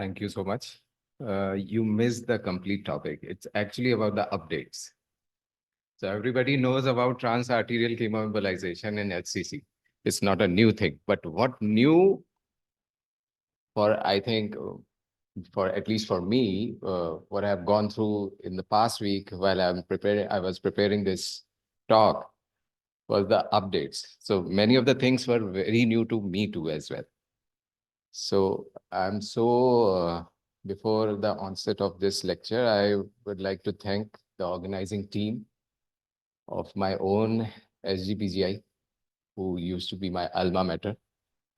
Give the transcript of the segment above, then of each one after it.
Thank you so much. You missed the complete topic. It's actually about the updates. So everybody knows about transarterial chemoembolization in HCC. It's not a new thing, but what new for, I think, for at least for me, what I've gone through in the past week while I was preparing this talk was the updates. So many of the things were very new to me too as well. So before the onset of this lecture, I would like to thank the organizing team of my own SGPGI, who used to be my alma mater.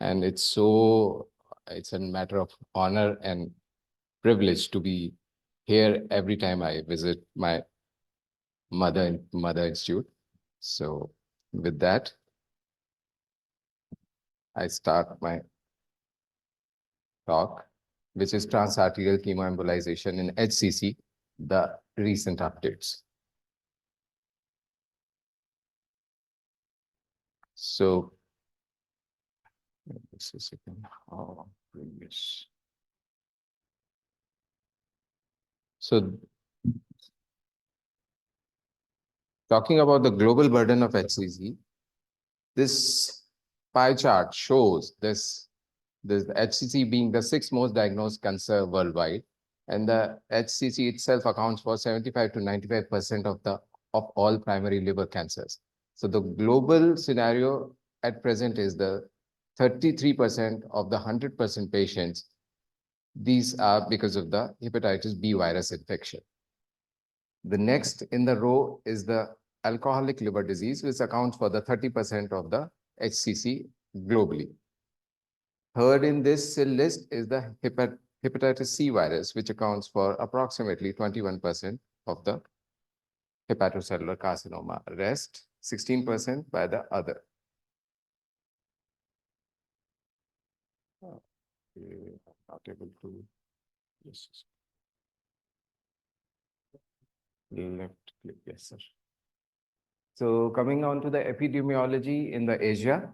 And it's a matter of honor and privilege to be here every time I visit my mother institute. So with that, I start my talk, which is transarterial chemoembolization in HCC, the recent updates. So, this is again. Oh, previous. So, talking about the global burden of HCC, this pie chart shows this HCC being the sixth most diagnosed cancer worldwide, and the HCC itself accounts for 75 to 95% of all primary liver cancers. So the global scenario at present is the 33% of the 100% patients. These are because of the hepatitis B virus infection. The next in the row is the alcoholic liver disease, which accounts for the 30% of the HCC globally. Third in this list is the hepatitis C virus, which accounts for approximately 21% of the hepatocellular carcinoma. Rest 16% by the other. Okay, not able to. Yes. Left click, yes, sir. So coming on to the epidemiology in the Asia.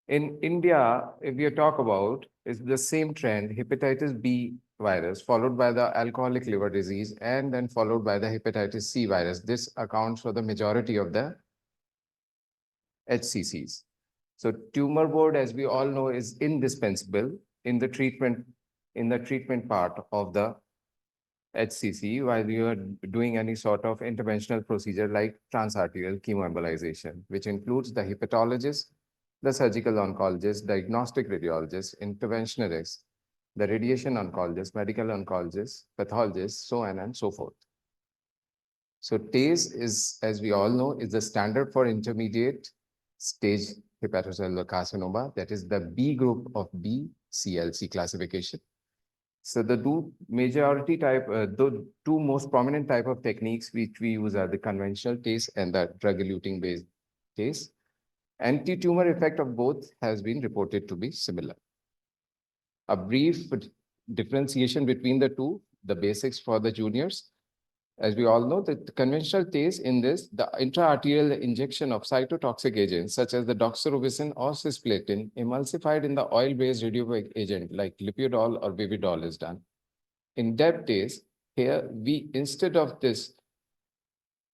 In India, if we talk about, is the same trend, hepatitis B virus, followed by the alcoholic liver disease, and then followed by the hepatitis C virus. This accounts for the majority of the HCCs. So tumor board, as we all know, is indispensable in the treatment part of the HCC while you are doing any sort of interventional procedure like transarterial chemoembolization, which includes the hepatologist, the surgical oncologist, diagnostic radiologist, interventionalist, the radiation oncologist, medical oncologist, pathologist, so on and so forth. So TACE is, as we all know, is the standard for intermediate stage hepatocellular carcinoma. That is the B group of BCLC classification. So the two most prominent type of techniques which we use are the conventional TACE and the drug-eluting based TACE. Anti-tumor effect of both has been reported to be similar. A brief differentiation between the two, the basics for the juniors. As we all know, the conventional TACE in this, the intraarterial injection of cytotoxic agents such as the doxorubicin or cisplatin emulsified in the oil-based radiopaque agent like lipiodol or vividol is done. In depth TACE, here instead of this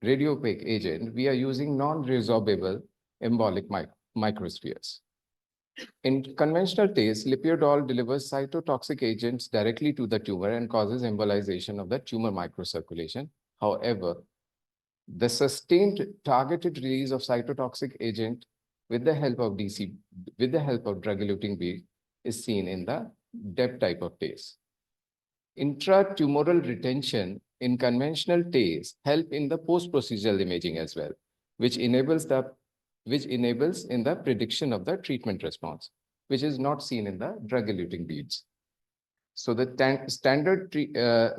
radiopaque agent, we are using non-resorbable embolic microspheres. In conventional TACE, lipiodol delivers cytotoxic agents directly to the tumor and causes embolization of the tumor microcirculation. However, the sustained targeted release of cytotoxic agent with the help of drug-eluting bead is seen in the DEP type of TACE. Intratumoral retention in conventional TACE help in the post-procedural imaging as well, which enables in the prediction of the treatment response, which is not seen in the drug-eluting beads. So the standard,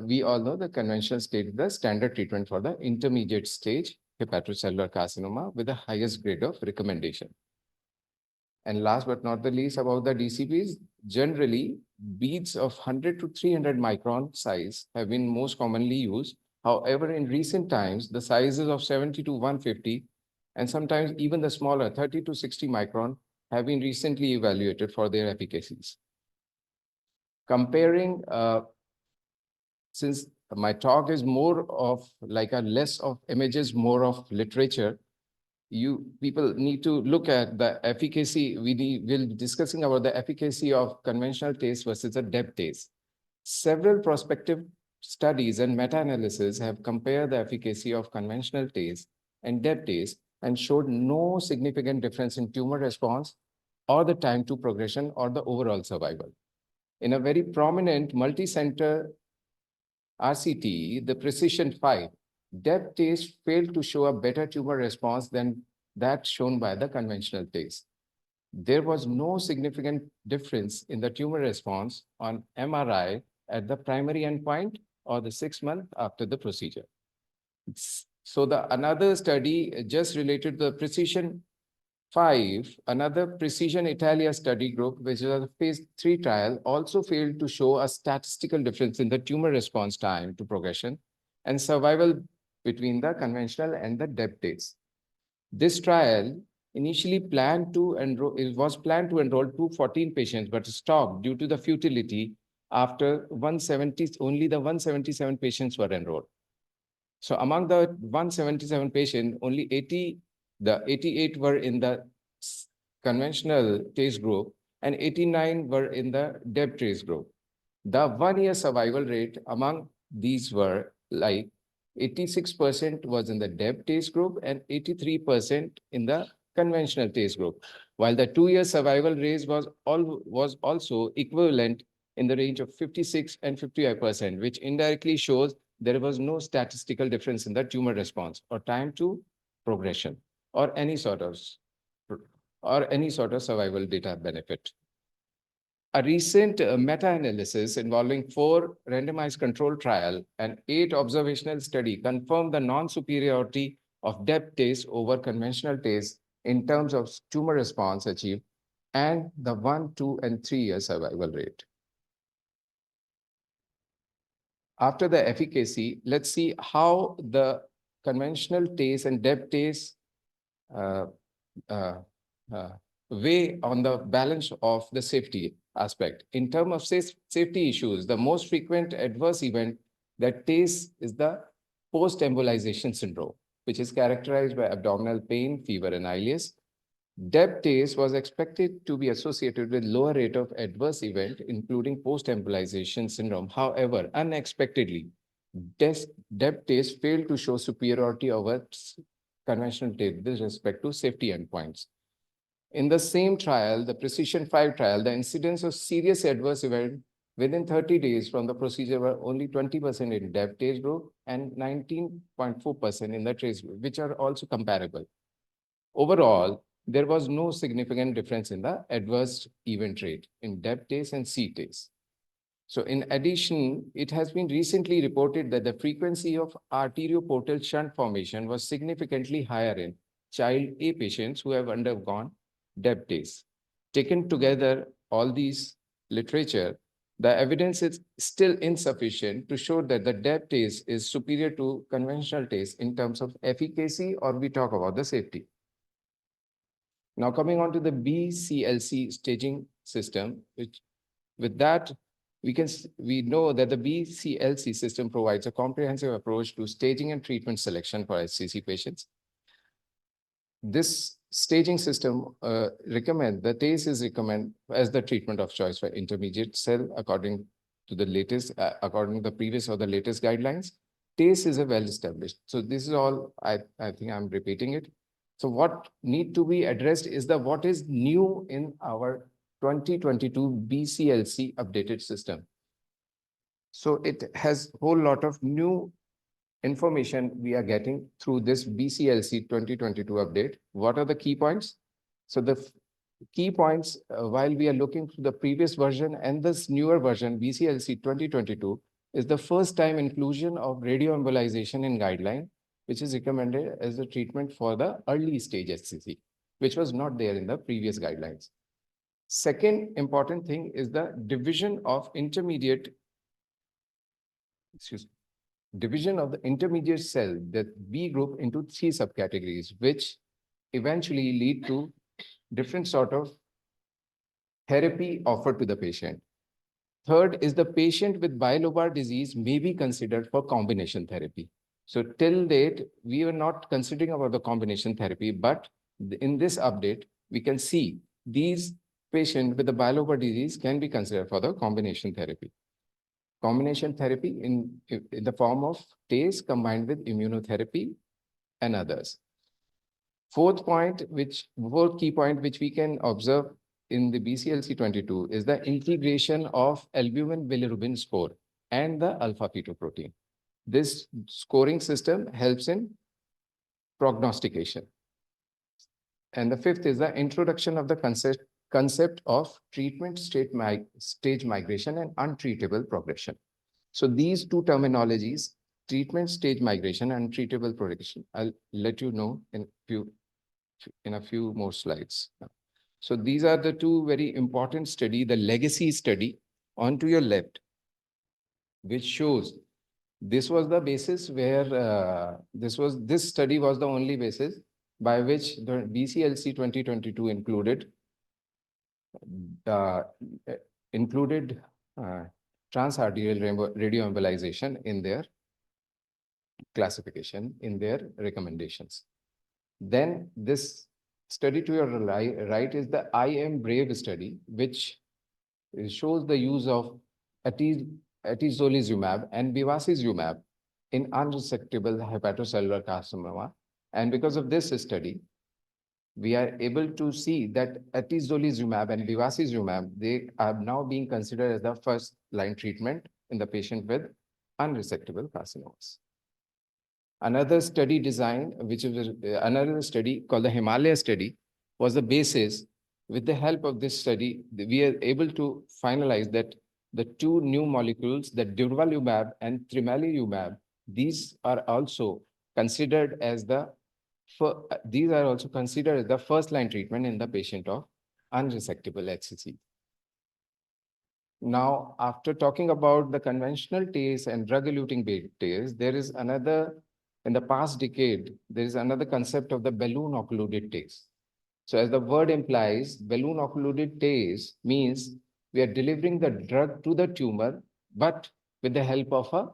we all know the conventional state is the standard treatment for the intermediate stage hepatocellular carcinoma with the highest grade of recommendation. And last but not the least about the DCBs, generally beads of 100 to 300 micron size have been most commonly used. However, in recent times, the sizes of 70 to 150 and sometimes even the smaller 30 to 60 micron have been recently evaluated for their efficacies. comparing, since my talk is more of like a less of images, more of literature, you people need to look at the efficacy. We'll be discussing about the efficacy of conventional TACE versus a DEB TACE. Several prospective studies and meta-analysis have compared the efficacy of conventional TACE and DEB TACE and showed no significant difference in tumor response or the time to progression or the overall survival. In a very prominent multi-center RCT, the Precision 5, DEB TACE failed to show a better tumor response than that shown by the conventional TACE. There was no significant difference in the tumor response on MRI at the primary endpoint or the 6 months after the procedure. So another study just related to the Precision 5, another Precision Italia study group, which is a phase 3 trial, also failed to show a statistical difference in the tumor response time to progression and survival between the conventional and the DEB TACE. This trial initially was planned to enroll 214 patients, but stopped due to the futility after only the 177 patients were enrolled. So among the 177 patients, only 88 were in the conventional TACE group and 89 were in the DEB TACE group. The 1-year survival rate among these were like 86% was in the DEB TACE group and 83% in the conventional TACE group, while the 2-year survival rate was also equivalent in the range of 56 and 55%, which indirectly shows there was no statistical difference in the tumor response or time to progression or any sort of survival data benefit. A recent meta-analysis involving 4 randomized control trial and 8 observational study confirmed the non-superiority of DEB TACE over conventional TACE in terms of tumor response achieved and the 1, 2, and 3-year survival rate. After the efficacy, let's see how the conventional TACE and DEB TACE weigh on the balance of the safety aspect. In terms of safety issues, the most frequent adverse event that TACE is the post-embolization syndrome, which is characterized by abdominal pain, fever, and ileus. DEB TACE was expected to be associated with lower rate of adverse event, including post-embolization syndrome. However, unexpectedly, DEB TACE failed to show superiority over conventional TACE with respect to safety endpoints. In the same trial, the Precision 5 trial, the incidence of serious adverse event within 30 days from the procedure were only 20% in DEB TACE group and 19.4% in the TACE group, which are also comparable. Overall, there was no significant difference in the adverse event rate in DEB TACE and C-TACE. So in addition, it has been recently reported that the frequency of arterioportal shunt formation was significantly higher in child A patients who have undergone DEB TACE. Taken together, all these literature, the evidence is still insufficient to show that the DEB TACE is superior to conventional TACE in terms of efficacy, or we talk about the safety. Now coming on to the BCLC staging system, which with that, we know that the BCLC system provides a comprehensive approach to staging and treatment selection for HCC patients. This staging system the TACE is recommended as the treatment of choice for intermediate cell according to the previous or the latest guidelines. TACE is a well-established. So this is all, I think I'm repeating it. So what need to be addressed is what is new in our 2022 BCLC updated system. So it has a whole lot of new information we are getting through this BCLC 2022 update. What are the key points? So the key points, while we are looking through the previous version and this newer version, BCLC 2022, is the first time inclusion of radioembolization in guideline, which is recommended as a treatment for the early stage HCC, which was not there in the previous guidelines. Second important thing is the division of the intermediate cell, that B group, into 3 subcategories, which eventually lead to different sort of therapy offered to the patient. Third is the patient with bilobar disease may be considered for combination therapy. So till date, we were not considering about the combination therapy, but in this update, we can see these patients with the bilobar disease can be considered for the combination therapy. Combination therapy in the form of TACE combined with immunotherapy and others. Fourth key point which we can observe in the BCLC22 is the integration of albumin bilirubin score and the alpha fetoprotein. This scoring system helps in prognostication. And the fifth is the introduction of the concept of treatment stage migration and untreatable progression. So these two terminologies, treatment stage migration and treatable progression, I'll let you know in a few more slides. So these are the two very important study, the legacy study onto your left, which shows this was the basis where this study was the only basis by which the BCLC 2022 uh, included transarterial radioembolization in their classification, in their recommendations. Then this study to your right is the IM-BRAVE study, which shows the use of atezolizumab and bevacizumab in unresectable hepatocellular carcinoma. And because of this study, we are able to see that atezolizumab and bevacizumab, they are now being considered as the first line treatment in the patient with unresectable carcinomas. Another study design, which is another study called the Himalaya study, was the basis. With the help of this study, we are able to finalize that the two new molecules, the durvalumab and tremelimumab, these are also considered as the first line treatment in the patient of unresectable HCC. Now, after talking about the conventional TACE and drug-eluting TACE, there is another, in the past decade, there is another concept of the balloon-occluded TACE. So as the word implies, balloon-occluded TACE means we are delivering the drug to the tumor, but with the help of a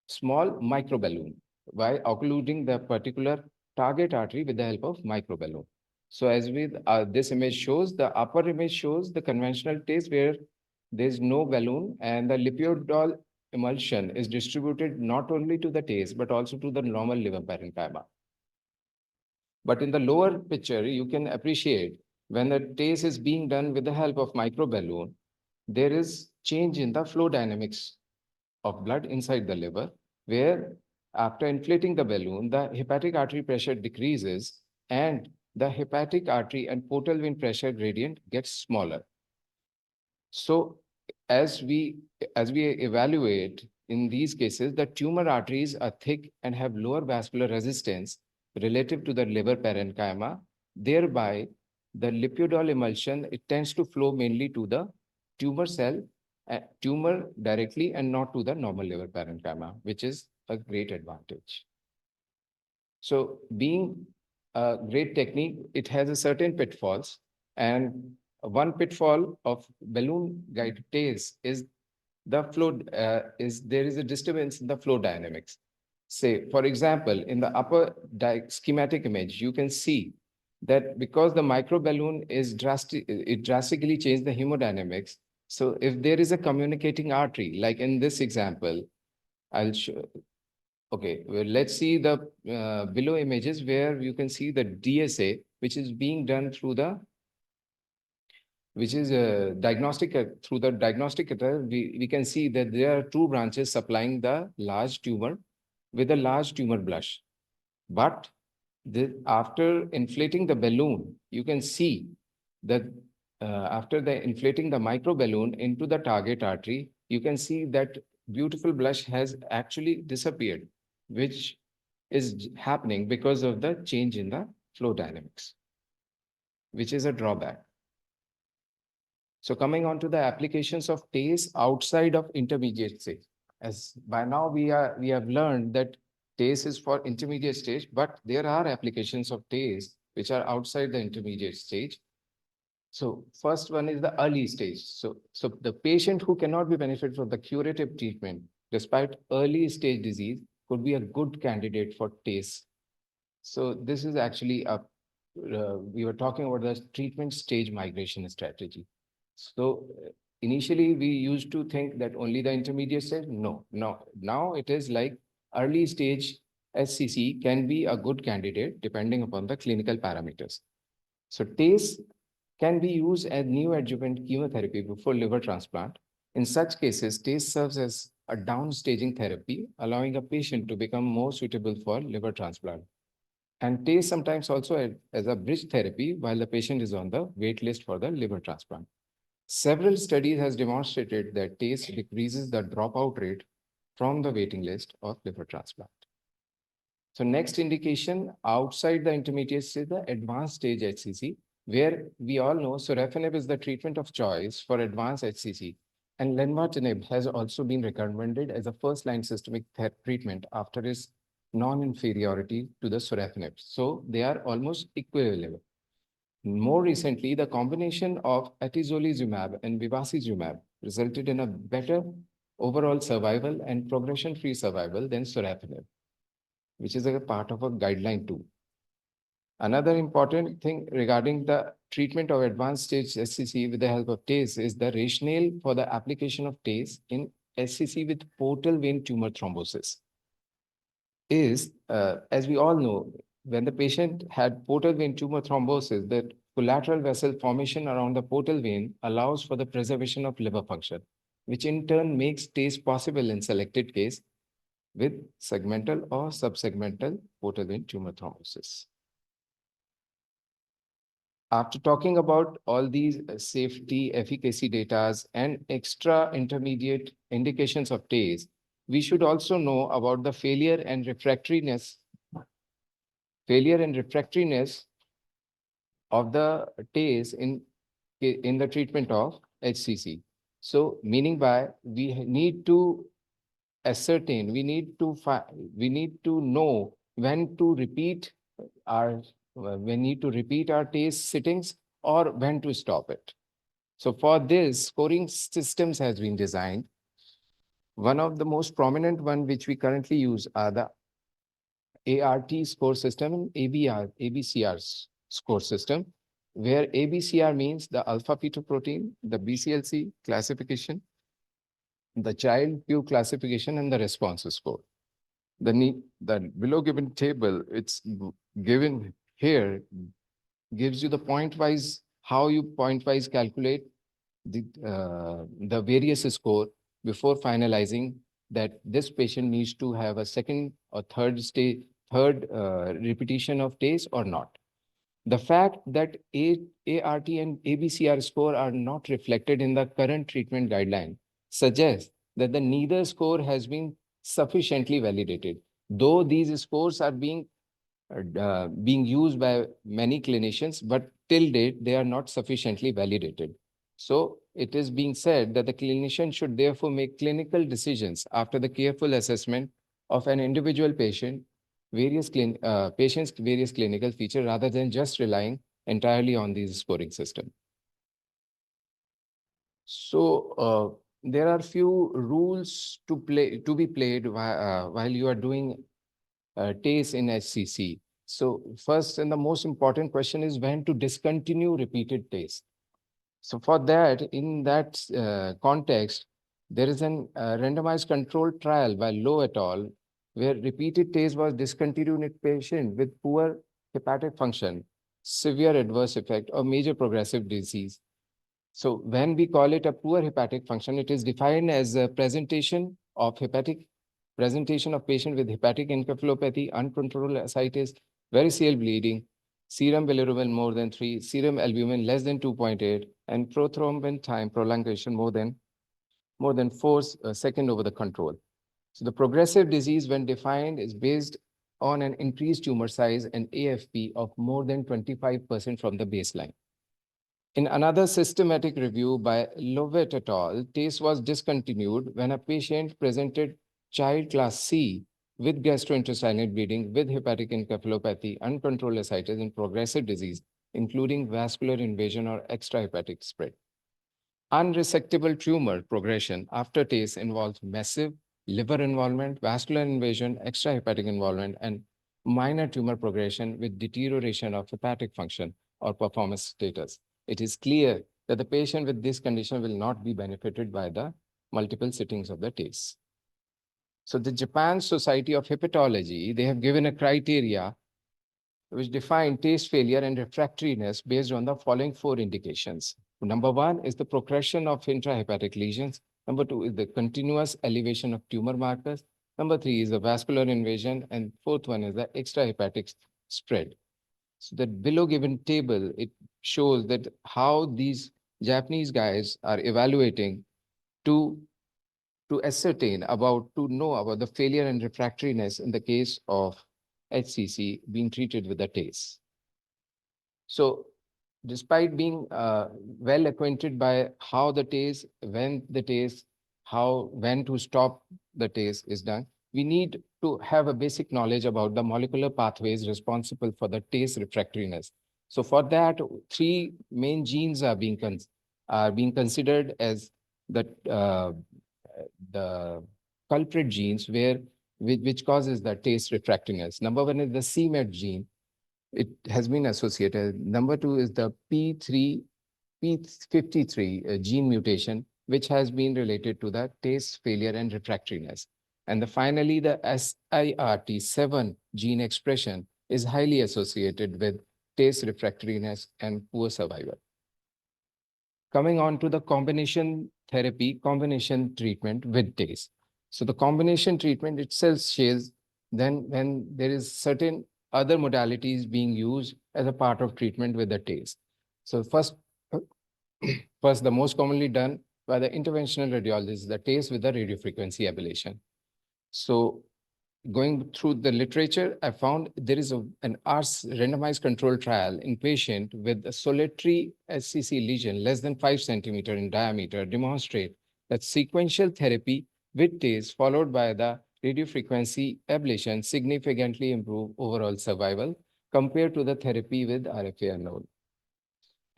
small microballoon by occluding the particular target artery with the help of microballoon. So as with this image shows, the upper image shows the conventional TACE where there's no balloon and the lipidol emulsion is distributed not only to the TACE, but also to the normal liver parenchyma. But in the lower picture, you can appreciate when the TACE is being done with the help of microballoon, there is change in the flow dynamics of blood inside the liver, where after inflating the balloon, the hepatic artery pressure decreases and the hepatic artery and portal vein pressure gradient gets smaller. So as we evaluate in these cases, the tumor arteries are thick and have lower vascular resistance relative to the liver parenchyma. Thereby, the lipidol emulsion, it tends to flow mainly to the tumor cell, tumor directly and not to the normal liver parenchyma, which is a great advantage. So being a great technique, it has a certain pitfalls, and one pitfall of balloon guided TACE is the flow there is a disturbance in the flow dynamics. Say, for example, in the upper schematic image, you can see that because the microballoon is drastically changed the hemodynamics. So if there is a communicating artery, like in this example, I'll show. Okay, well, let's see the below images where you can see the DSA, which is being done through the diagnostic through the diagnostic we can see that there are two branches supplying the large tumor with a large tumor blush. But after inflating the balloon, you can see that after the inflating the microballoon into the target artery, you can see that beautiful blush has actually disappeared, which is happening because of the change in the flow dynamics, which is a drawback. So coming on to the applications of TACE outside of intermediate stage. As by now we have learned that TACE is for intermediate stage, but there are applications of TACE which are outside the intermediate stage. So first one is the early stage. So the patient who cannot be benefit from the curative treatment despite early stage disease could be a good candidate for TACE. So this is actually we were talking about the treatment stage migration strategy. So initially we used to think that only the intermediate stage. No, no. Now it is like early stage SCC can be a good candidate depending upon the clinical parameters. So TACE can be used as neoadjuvant chemotherapy before liver transplant. In such cases, TACE serves as a downstaging therapy, allowing a patient to become more suitable for liver transplant. And TACE sometimes also as a bridge therapy while the patient is on the wait list for the liver transplant. Several studies has demonstrated that TACE decreases the dropout rate from the waiting list of liver transplant. So next indication outside the intermediate stage, the advanced stage HCC, where we all know sorafenib is the treatment of choice for advanced HCC. And lenvatinib has also been recommended as a first-line systemic treatment after its non-inferiority to the sorafenib. So they are almost equivalent. More recently, the combination of atezolizumab and bevacizumab resulted in a better overall survival and progression-free survival than sorafenib, which is a part of a guideline too. Another important thing regarding the treatment of advanced stage SCC with the help of TACE is the rationale for the application of TACE in SCC with portal vein tumor thrombosis. As we all know, when the patient had portal vein tumor thrombosis, the collateral vessel formation around the portal vein allows for the preservation of liver function, which in turn makes TACE possible in selected case with segmental or subsegmental portal vein tumor thrombosis. After talking about all these safety, efficacy data and extra intermediate indications of TACE, we should also know about the failure and refractoriness of the TACE in the treatment of HCC. So meaning by we need to ascertain, we need to know when to repeat our we need to repeat our TACE sittings or when to stop it. So for this, scoring systems has been designed. One of the most prominent one which we currently use are the ART score system and ABCR score system, where ABCR means the alpha fetoprotein, the BCLC classification, the child Q classification, and the response score. The below given table, it's given here, gives you the point-wise, how you point-wise calculate the various score before finalizing that this patient needs to have a second or third repetition of TACE or not. The fact that ART and ABCR score are not reflected in the current treatment guideline suggests that the neither score has been sufficiently validated, though these scores are being used by many clinicians, but till date, they are not sufficiently validated. So it is being said that the clinician should therefore make clinical decisions after the careful assessment of an individual patient, patient's various clinical features, rather than just relying entirely on these scoring system. So there are few rules to be played while you are doing TACE in HCC. So first and the most important question is when to discontinue repeated TACE. So for that, in that context, there is an randomized controlled trial by Lowe et al., where repeated TACE was discontinued in patient with poor hepatic function, severe adverse effect, or major progressive disease. So when we call it a poor hepatic function, it is defined as a presentation of patient with hepatic encephalopathy, uncontrolled ascites, variceal bleeding, serum bilirubin more than 3, serum albumin less than 2.8, and prothrombin time prolongation more than 4 seconds over the control. So the progressive disease, when defined, is based on an increased tumor size and AFP of more than 25% from the baseline. In another systematic review by Lovett et al., TACE was discontinued when a patient presented child class C with gastrointestinal bleeding, with hepatic encephalopathy, uncontrolled ascites, and progressive disease, including vascular invasion or extrahepatic spread. Unresectable tumor progression after TACE involves massive liver involvement, vascular invasion, extrahepatic involvement, and minor tumor progression with deterioration of hepatic function or performance status. It is clear that the patient with this condition will not be benefited by the multiple sittings of the TACE. So the Japan Society of Hepatology, they have given a criteria which define taste failure and refractoriness based on the following four indications. Number one is the progression of intrahepatic lesions. Number two is the continuous elevation of tumor markers. Number three is the vascular invasion. And fourth one is the extrahepatic spread. So that below given table, it shows that how these Japanese guys are evaluating to ascertain about, to know about the failure and refractoriness in the case of HCC being treated with a TACE. So despite being well acquainted by how the TACE, when the TACE, when to stop the TACE is done, we need to have a basic knowledge about the molecular pathways responsible for the TACE refractoriness. So for that, three main genes are being considered as the culprit genes which causes the TACE refractoriness. Number one is the c-MET gene. It has been associated. Number two is the P53 gene mutation, which has been related to the TACE failure and refractoriness. And finally, the SIRT7 gene expression is highly associated with TACE refractoriness and poor survival. Coming on to the combination therapy, combination treatment with TACE. So the combination treatment itself shares then when there is certain other modalities being used as a part of treatment with the TACE. So first, the most commonly done by the interventional radiologist is the TACE with the radiofrequency ablation. So going through the literature, I found there is an randomized control trial in patient with a solitary HCC lesion less than 5 centimeters in diameter demonstrate that sequential therapy with TACE followed by the radiofrequency ablation significantly improve overall survival compared to the therapy with RFA alone.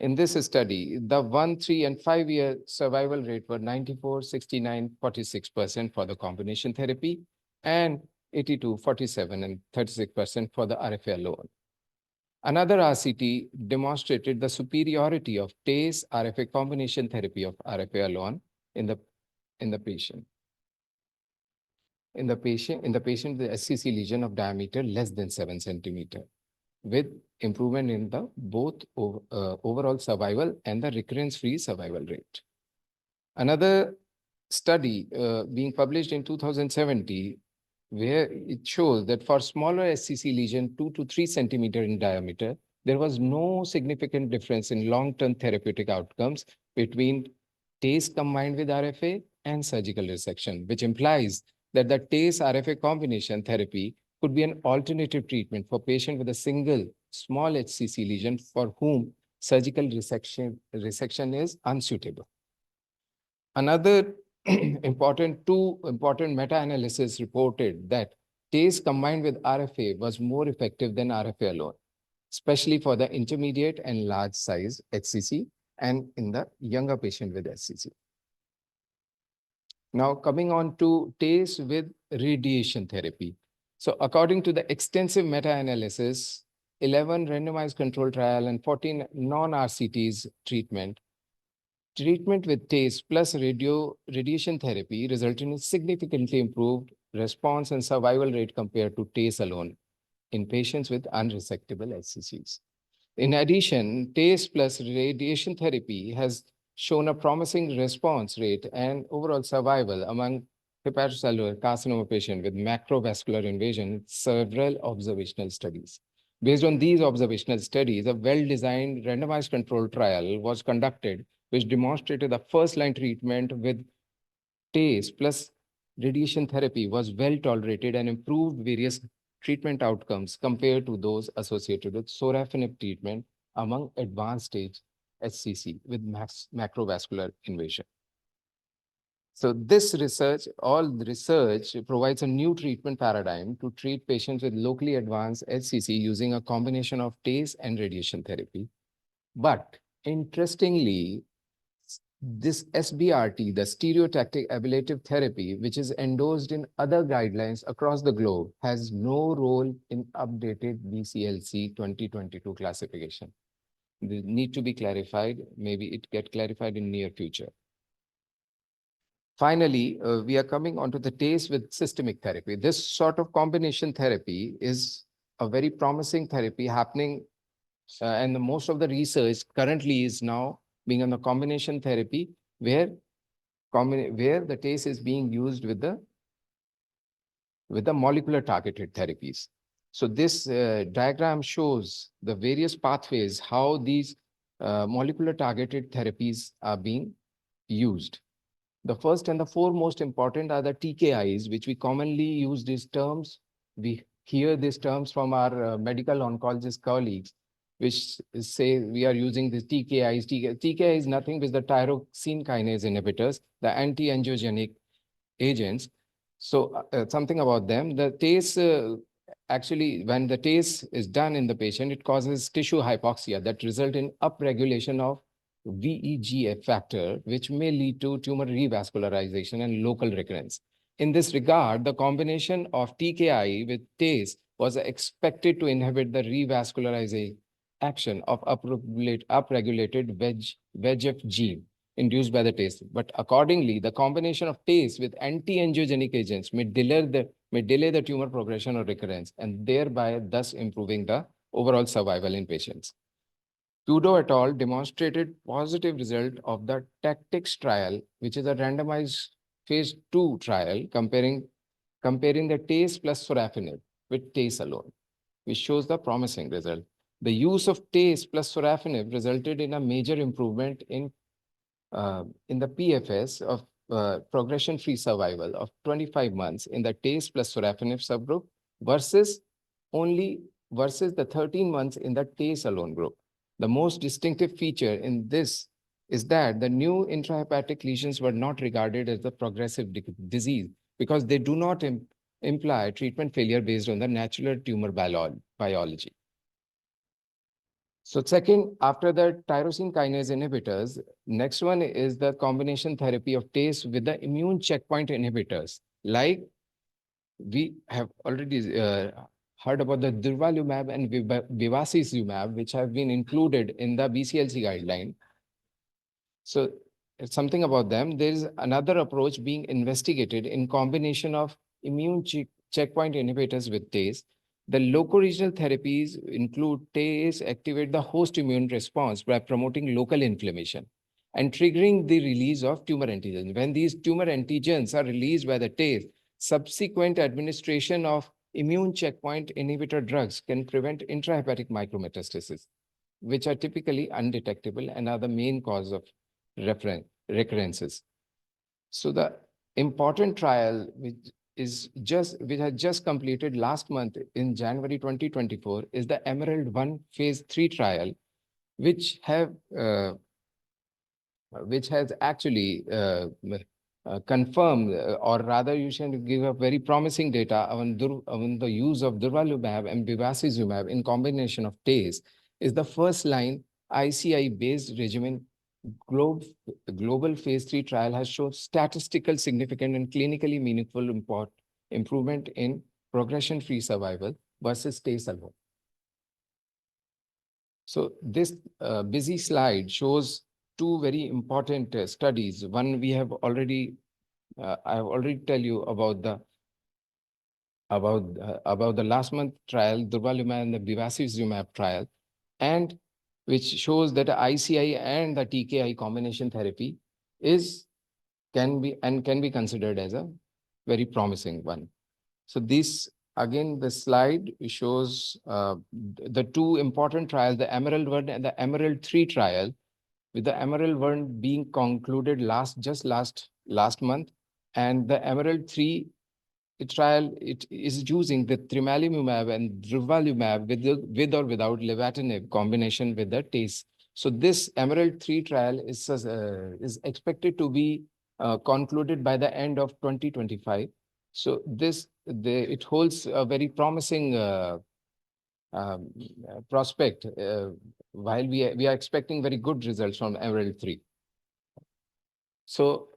In this study, the 1, 3, and 5-year survival rate were 94, 69, 46% for the combination therapy, and 82, 47, and 36% for the RFA alone. Another RCT demonstrated the superiority of TACE RFA combination therapy of RFA alone in the patient. In the patient with SCC lesion of diameter less than 7 centimeter, with improvement in the both overall survival and the recurrence-free survival rate. Another study being published in 2017, where it shows that for smaller SCC lesion 2 to 3 centimeter in diameter, there was no significant difference in long-term therapeutic outcomes between TACE combined with RFA and surgical resection, which implies that the TACE RFA combination therapy could be an alternative treatment for patients with a single small HCC lesion for whom surgical resection is unsuitable. Another two important meta-analysis reported that TACE combined with RFA was more effective than RFA alone, especially for the intermediate and large size HCC and in the younger patient with HCC. Now coming on to TACE with radiation therapy. So according to the extensive meta-analysis, 11 randomized control trial and 14 non-RCTs treatment with TACE plus radiation therapy resulted in significantly improved response and survival rate compared to TACE alone in patients with unresectable HCCs. In addition, TACE plus radiation therapy has shown a promising response rate and overall survival among hepatocellular carcinoma patients with macrovascular invasion in several observational studies. Based on these observational studies, a well-designed randomized control trial was conducted, which demonstrated the first-line treatment with TACE plus radiation therapy was well tolerated and improved various treatment outcomes compared to those associated with sorafenib treatment among advanced stage HCC with macrovascular invasion. So this research, provides a new treatment paradigm to treat patients with locally advanced HCC using a combination of TACE and radiation therapy. But interestingly, this SBRT, the stereotactic ablative therapy, which is endorsed in other guidelines across the globe, has no role in updated BCLC 2022 classification. They need to be clarified. Maybe it get clarified in near future. Finally, we are coming onto the TACE with systemic therapy. This sort of combination therapy is a very promising therapy happening, and most of the research currently is now being on the combination therapy where the TACE is being used with the molecular targeted therapies. So this diagram shows the various pathways, how these molecular targeted therapies are being used. The first and the foremost important are the TKIs, which we commonly use these terms. We hear these terms from our medical oncologist colleagues, which say we are using these TKIs. TKI is nothing but the tyrosine kinase inhibitors, the anti-angiogenic agents. So something about them, the TACE, actually, when the TACE is done in the patient, it causes tissue hypoxia that result in upregulation of VEGF factor, which may lead to tumor revascularization and local recurrence. In this regard, the combination of TKI with TACE was expected to inhibit the revascularization action of upregulated VEGF gene induced by the TACE. But accordingly, the combination of TACE with anti-angiogenic agents may delay the tumor progression or recurrence, and thereby thus improving the overall survival in patients. Kudo et al. Demonstrated positive result of the TACTICS trial, which is a randomized phase 2 trial comparing the TACE plus sorafenib with TACE alone, which shows the promising result. The use of TACE plus sorafenib resulted in a major improvement in the PFS of progression-free survival of 25 months in the TACE plus sorafenib subgroup versus the 13 months in the TACE alone group. The most distinctive feature in this is that the new intrahepatic lesions were not regarded as the progressive disease because they do not imply treatment failure based on the natural tumor biology. So second, after the tyrosine kinase inhibitors, next one is the combination therapy of TACE with the immune checkpoint inhibitors. Like we have already heard about the durvalumab and bevacizumab, which have been included in the BCLC guideline. So something about them. There is another approach being investigated in combination of immune checkpoint inhibitors with TACE. The loco-regional therapies include TACE activate the host immune response by promoting local inflammation and triggering the release of tumor antigens. When these tumor antigens are released by the TACE, subsequent administration of immune checkpoint inhibitor drugs can prevent intrahepatic micrometastasis, which are typically undetectable and are the main cause of recurrences. So the important trial, which had just completed last month in January 2024, is the Emerald-1 phase 3 trial, which has actually confirmed, or rather you should give a very promising data on the use of durvalumab and bevacizumab in combination of TACE, is the first line ICI-based regimen. Global phase 3 trial has shown statistical significant and clinically meaningful improvement in progression-free survival versus TACE alone. So this busy slide shows two very important studies. One we have already, I have already tell you about the last month trial, durvalumab and the bevacizumab trial, and which shows that ICI and the TKI combination therapy can be considered as a very promising one. So this, again, the slide shows the two important trials, the Emerald-1 and the Emerald-3 trial, with the Emerald-1 being concluded last month, and the Emerald-3 trial, it is using the tremelimumab and durvalumab with or without lenvatinib combination with the TACE. So this Emerald-3 trial is expected to be concluded by the end of 2025. So it holds a very promising prospect while we are expecting very good results from Emerald 3. So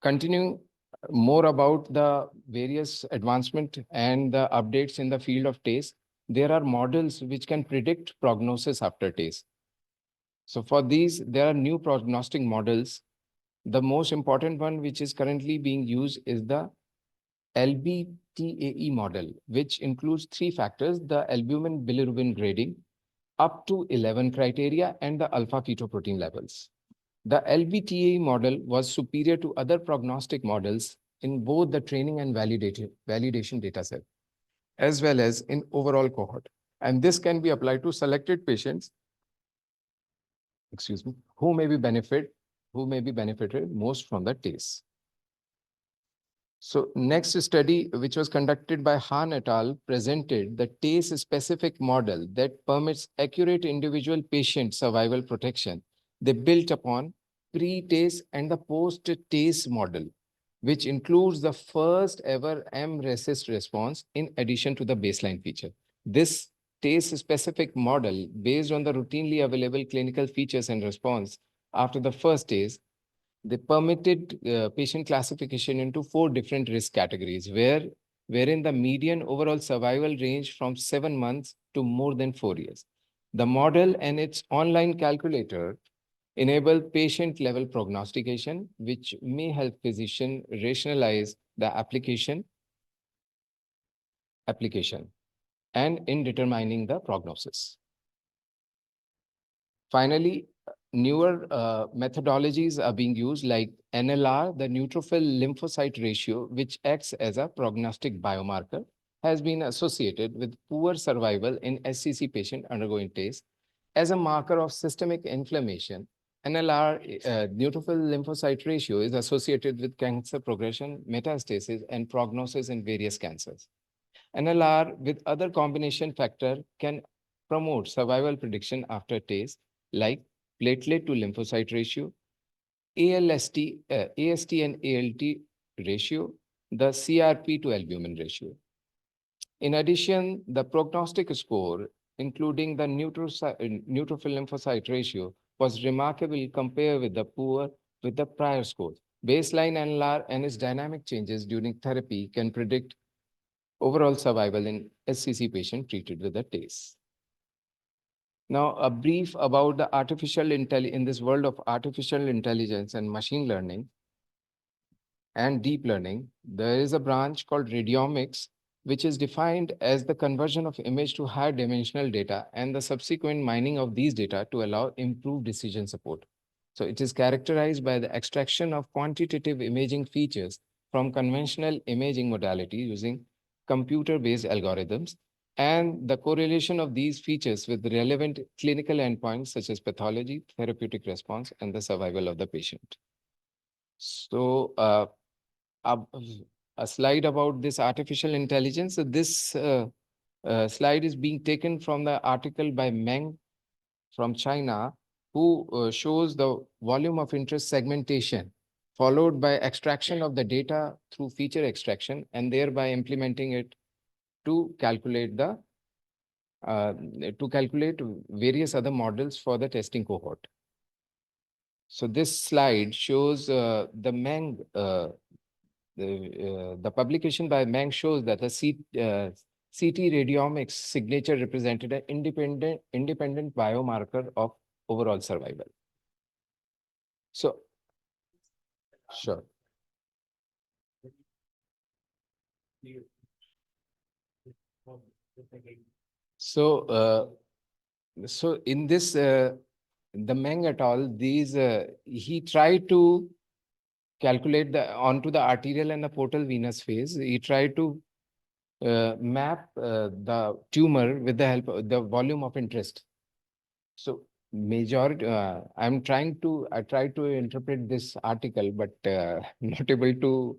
continuing more about the various advancement and the updates in the field of TACE, there are models which can predict prognosis after TACE. So for these, there are new prognostic models. The most important one which is currently being used is the LBTAE model, which includes three factors: the albumin bilirubin grading, up to 11 criteria, and the alpha fetoprotein levels. The LBTAE model was superior to other prognostic models in both the training and validation dataset, as well as in overall cohort. And this can be applied to selected patients, who may be benefited most from the TACE. So next study, which was conducted by Han et al., presented the TACE-specific model that permits accurate individual patient survival protection. They built upon pre-TACE and the post-TACE model, which includes the first ever M-RECIST response in addition to the baseline feature. This TACE-specific model, based on the routinely available clinical features and response after the first TACE, they permitted patient classification into 4 different risk categories, wherein the median overall survival ranged from 7 months to more than 4 years. The model and its online calculator enable patient-level prognostication, which may help physician rationalize the application and in determining the prognosis. Finally, newer methodologies are being used, like NLR, the neutrophil lymphocyte ratio, which acts as a prognostic biomarker, has been associated with poor survival in SCC patient undergoing TACE. As a marker of systemic inflammation, NLR, neutrophil lymphocyte ratio, is associated with cancer progression, metastasis, and prognosis in various cancers. NLR with other combination factor can promote survival prediction after TACE, like platelet to lymphocyte ratio, AST and ALT ratio, the CRP to albumin ratio. In addition, the prognostic score, including the neutrophil lymphocyte ratio, was remarkable compared with the prior scores. Baseline NLR and its dynamic changes during therapy can predict overall survival in SCC patient treated with a TACE. Now, a brief about the in this world of artificial intelligence and machine learning and deep learning, there is a branch called radiomics, which is defined as the conversion of image to higher dimensional data and the subsequent mining of these data to allow improved decision support. So it is characterized by the extraction of quantitative imaging features from conventional imaging modality using computer-based algorithms, and the correlation of these features with relevant clinical endpoints such as pathology, therapeutic response, and the survival of the patient. So a slide about this artificial intelligence. So this slide is being taken from the article by Meng from China, who shows the volume of interest segmentation, followed by extraction of the data through feature extraction, and thereby implementing it to calculate various other models for the testing cohort. So this slide shows the publication by Meng shows that the CT radiomics signature represented an independent biomarker of overall survival. So, sure. So, so in this, the Meng et al., he tried to calculate onto the arterial and the portal venous phase. He tried to map the tumor with the help of the volume of interest. So I tried to interpret this article, but not able to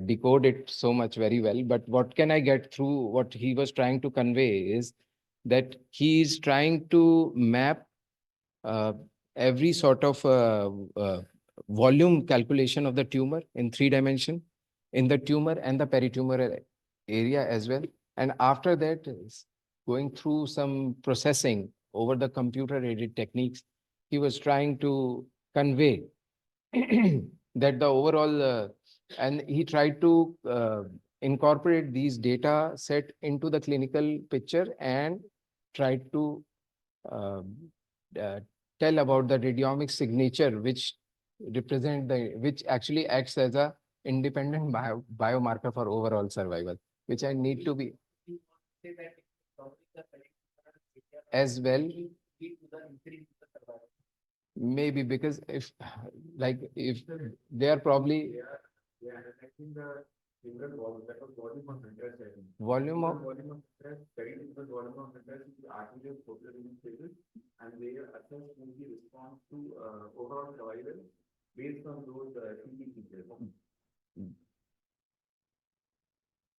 decode it so much very well. But what can I get through what he was trying to convey is that he is trying to map every sort of volume calculation of the tumor in 3 dimension, in the tumor and the peritumoral area as well. And after that, going through some processing over the computer-aided techniques, he was trying to convey that the overall, and he tried to incorporate these data set into the clinical picture and tried to uh, uh, tell about the radiomic signature, which actually acts as a independent biomarker for overall survival, which I need to be as well. Maybe because if like if they are probably volume of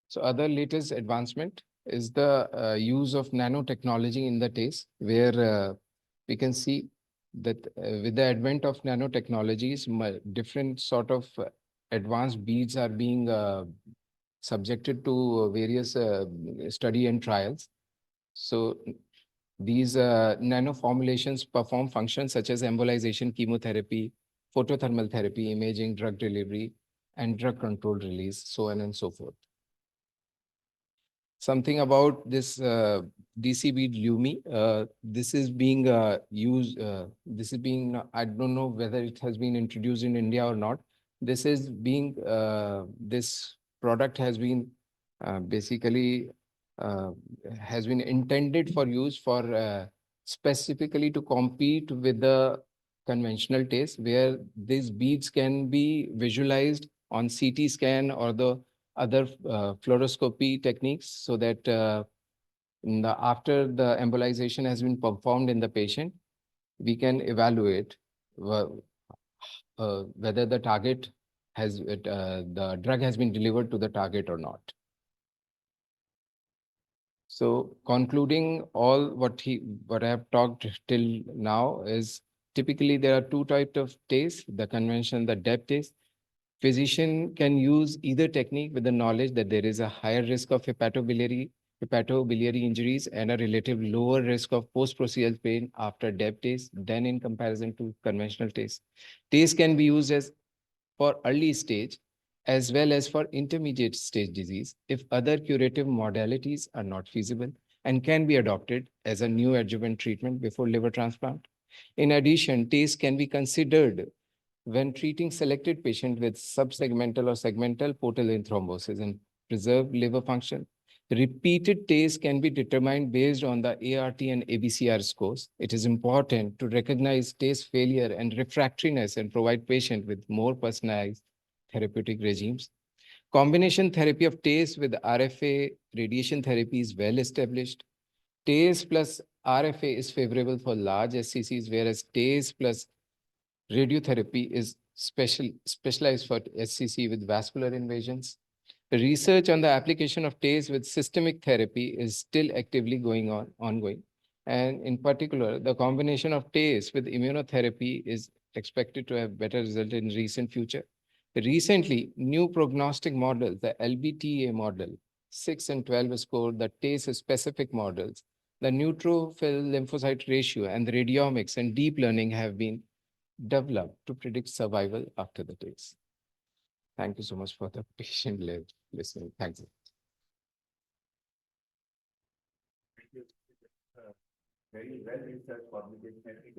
so other latest advancement is the use of nanotechnology in the taste, where we can see that with the advent of nanotechnologies, different sort of advanced beads are being subjected to various study and trials. So these nano formulations perform functions such as embolization, chemotherapy, photothermal therapy, imaging, drug delivery, and drug control release, so on and so forth. Something about this DC bead Lumi. This is being used. This is being. I don't know whether it has been introduced in India or not. This is being. This product has been basically uh, has been intended for use for specifically to compete with the conventional taste, where these beads can be visualized on CT scan or the other fluoroscopy techniques, so that after the embolization has been performed in the patient, we can evaluate whether the target the drug has been delivered to the target or not. So concluding all what I have talked till now is, typically there are two types of taste: the conventional, the depth taste. Physician can use either technique with the knowledge that there is a higher risk of hepatobiliary injuries and a relative lower risk of post-procedural pain after DEB test than in comparison to conventional test. Test can be used as for early stage as well as for intermediate stage disease if other curative modalities are not feasible, and can be adopted as a new adjuvant treatment before liver transplant. In addition, TACE can be considered when treating selected patient with subsegmental or segmental portal vein thrombosis and preserved liver function. Repeated TACE can be determined based on the ART and ABCR scores. It is important to recognize TACE failure and refractoriness and provide patient with more personalized therapeutic regimes. Combination therapy of TACE with RFA radiation therapy is well established. TACE plus RFA is favorable for large SCCs, whereas TACE plus radiotherapy is specialized for SCC with vascular invasions. Research on the application of TACE with systemic therapy is still actively ongoing. And in particular, the combination of TACE with immunotherapy is expected to have better result in recent future. Recently, new prognostic models, the LBTA model, 6 and 12 score, the TACE specific models, the neutrophil lymphocyte ratio, and the radiomics and deep learning have been developed to predict survival after the TACE. Thank you so much for the patient listening. Thanks.